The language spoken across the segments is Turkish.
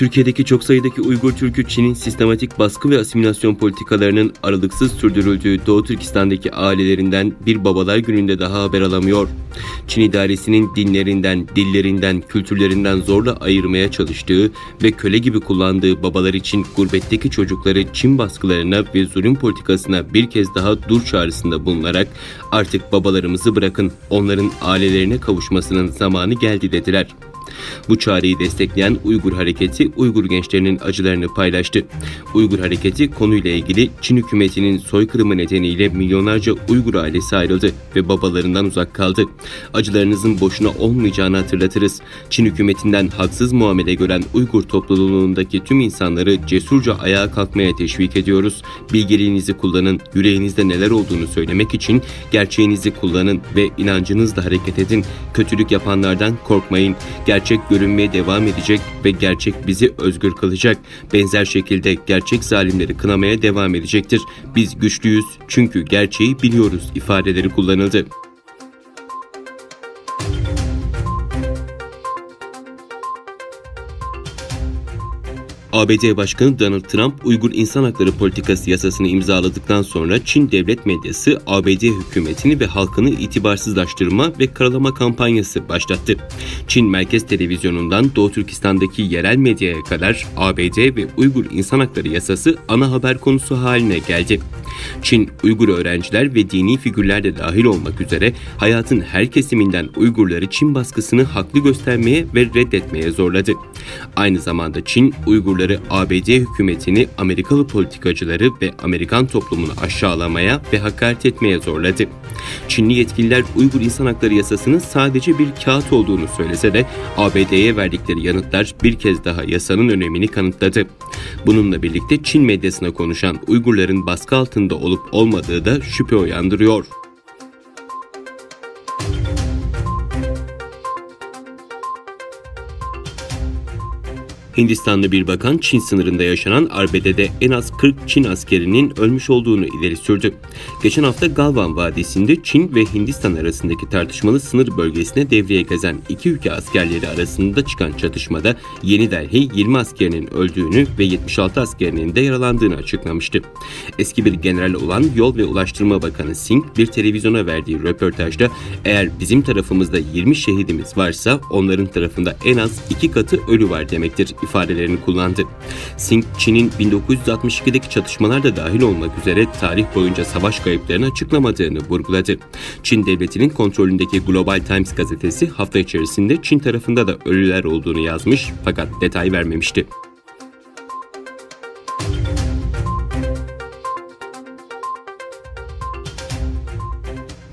Türkiye'deki çok sayıdaki Uygur Türk'ü Çin'in sistematik baskı ve asimilasyon politikalarının aralıksız sürdürüldüğü Doğu Türkistan'daki ailelerinden bir Babalar Günü'nde daha haber alamıyor. Çin idaresinin dinlerinden, dillerinden, kültürlerinden zorla ayırmaya çalıştığı ve köle gibi kullandığı babalar için gurbetteki çocukları Çin baskılarına ve zulüm politikasına bir kez daha dur çağrısında bulunarak artık babalarımızı bırakın, onların ailelerine kavuşmasının zamanı geldi dediler. Bu çağrıyı destekleyen Uygur Hareketi, Uygur gençlerinin acılarını paylaştı. Uygur Hareketi konuyla ilgili Çin hükümetinin soykırımı nedeniyle milyonlarca Uygur ailesi ayrıldı ve babalarından uzak kaldı. Acılarınızın boşuna olmayacağını hatırlatırız. Çin hükümetinden haksız muamele gören Uygur topluluğundaki tüm insanları cesurca ayağa kalkmaya teşvik ediyoruz. Bilgeliğinizi kullanın, yüreğinizde neler olduğunu söylemek için gerçeğinizi kullanın ve inancınızla hareket edin. Kötülük yapanlardan korkmayın. Gerçek görünmeye devam edecek ve gerçek bizi özgür kılacak. Benzer şekilde gerçek zalimleri kınamaya devam edecektir. Biz güçlüyüz çünkü gerçeği biliyoruz ifadeleri kullanıldı. ABD Başkanı Donald Trump, Uygur İnsan Hakları Politikası yasasını imzaladıktan sonra Çin devlet medyası ABD hükümetini ve halkını itibarsızlaştırma ve karalama kampanyası başlattı. Çin Merkez Televizyonu'ndan Doğu Türkistan'daki yerel medyaya kadar ABD ve Uygur İnsan Hakları Yasası ana haber konusu haline geldi. Çin, Uygur öğrenciler ve dini figürler de dahil olmak üzere hayatın her kesiminden Uygurları Çin baskısını haklı göstermeye ve reddetmeye zorladı. Aynı zamanda Çin, Uygurları ABD hükümetini, Amerikalı politikacıları ve Amerikan toplumunu aşağılamaya ve hakaret etmeye zorladı. Çinli yetkililer Uygur İnsan Hakları Yasası'nın sadece bir kağıt olduğunu söylese de ABD'ye verdikleri yanıtlar bir kez daha yasanın önemini kanıtladı. Bununla birlikte Çin medyasına konuşan Uygurların baskı altında olup olmadığı da şüphe uyandırıyor. Hindistanlı bir bakan Çin sınırında yaşanan arbedede en az 40 Çin askerinin ölmüş olduğunu ileri sürdü. Geçen hafta Galvan Vadisi'nde Çin ve Hindistan arasındaki tartışmalı sınır bölgesine devreye gezen iki ülke askerleri arasında çıkan çatışmada Yeni Delhi 20 askerinin öldüğünü ve 76 askerinin de yaralandığını açıklamıştı. Eski bir general olan Yol ve Ulaştırma Bakanı Singh bir televizyona verdiği röportajda eğer bizim tarafımızda 20 şehidimiz varsa onların tarafında en az 2 katı ölü var demektir ifadelerini kullandı. Singh, Çin'in 1962'deki çatışmalarda dahil olmak üzere tarih boyunca savaş kayıplarını açıklamadığını vurguladı. Çin devletinin kontrolündeki Global Times gazetesi hafta içerisinde Çin tarafında da ölüler olduğunu yazmış fakat detay vermemişti.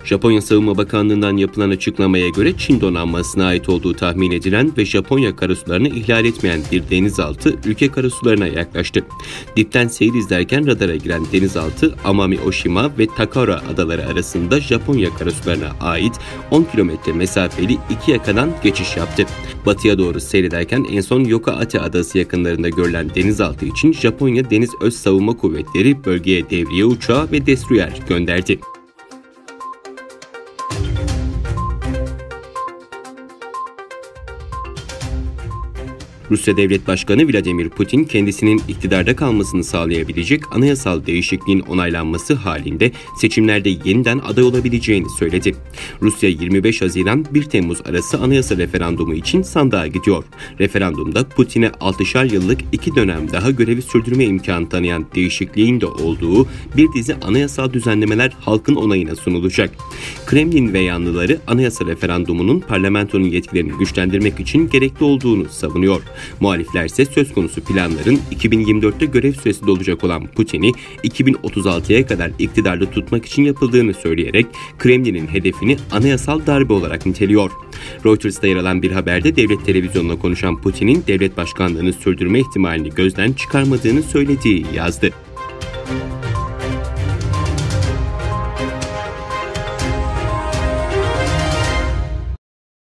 Japonya Savunma Bakanlığı'ndan yapılan açıklamaya göre Çin donanmasına ait olduğu tahmin edilen ve Japonya karasularını ihlal etmeyen bir denizaltı ülke karasularına yaklaştı. Dipten seyir izlerken radara giren denizaltı Amami Oshima ve Takara adaları arasında Japonya karasularına ait 10 kilometre mesafeli iki yakadan geçiş yaptı. Batıya doğru seyrederken en son Yokoate adası yakınlarında görülen denizaltı için Japonya Deniz Öz Savunma Kuvvetleri bölgeye devriye uçağı ve destroyer gönderdi. Rusya Devlet Başkanı Vladimir Putin kendisinin iktidarda kalmasını sağlayabilecek anayasal değişikliğin onaylanması halinde seçimlerde yeniden aday olabileceğini söyledi. Rusya 25 Haziran 1 Temmuz arası anayasa referandumu için sandığa gidiyor. Referandumda Putin'e 6'şar yıllık 2 dönem daha görevi sürdürme imkanı tanıyan değişikliğin de olduğu bir dizi anayasal düzenlemeler halkın onayına sunulacak. Kremlin ve yanlıları anayasa referandumunun parlamentonun yetkilerini güçlendirmek için gerekli olduğunu savunuyor. Muhalifler ise söz konusu planların 2024'te görev süresi dolacak olan Putin'i 2036'ya kadar iktidarda tutmak için yapıldığını söyleyerek Kremlin'in hedefini anayasal darbe olarak niteliyor. Reuters'ta yer alan bir haberde devlet televizyonuna konuşan Putin'in devlet başkanlığını sürdürme ihtimalini gözden çıkarmadığını söylediği yazdı.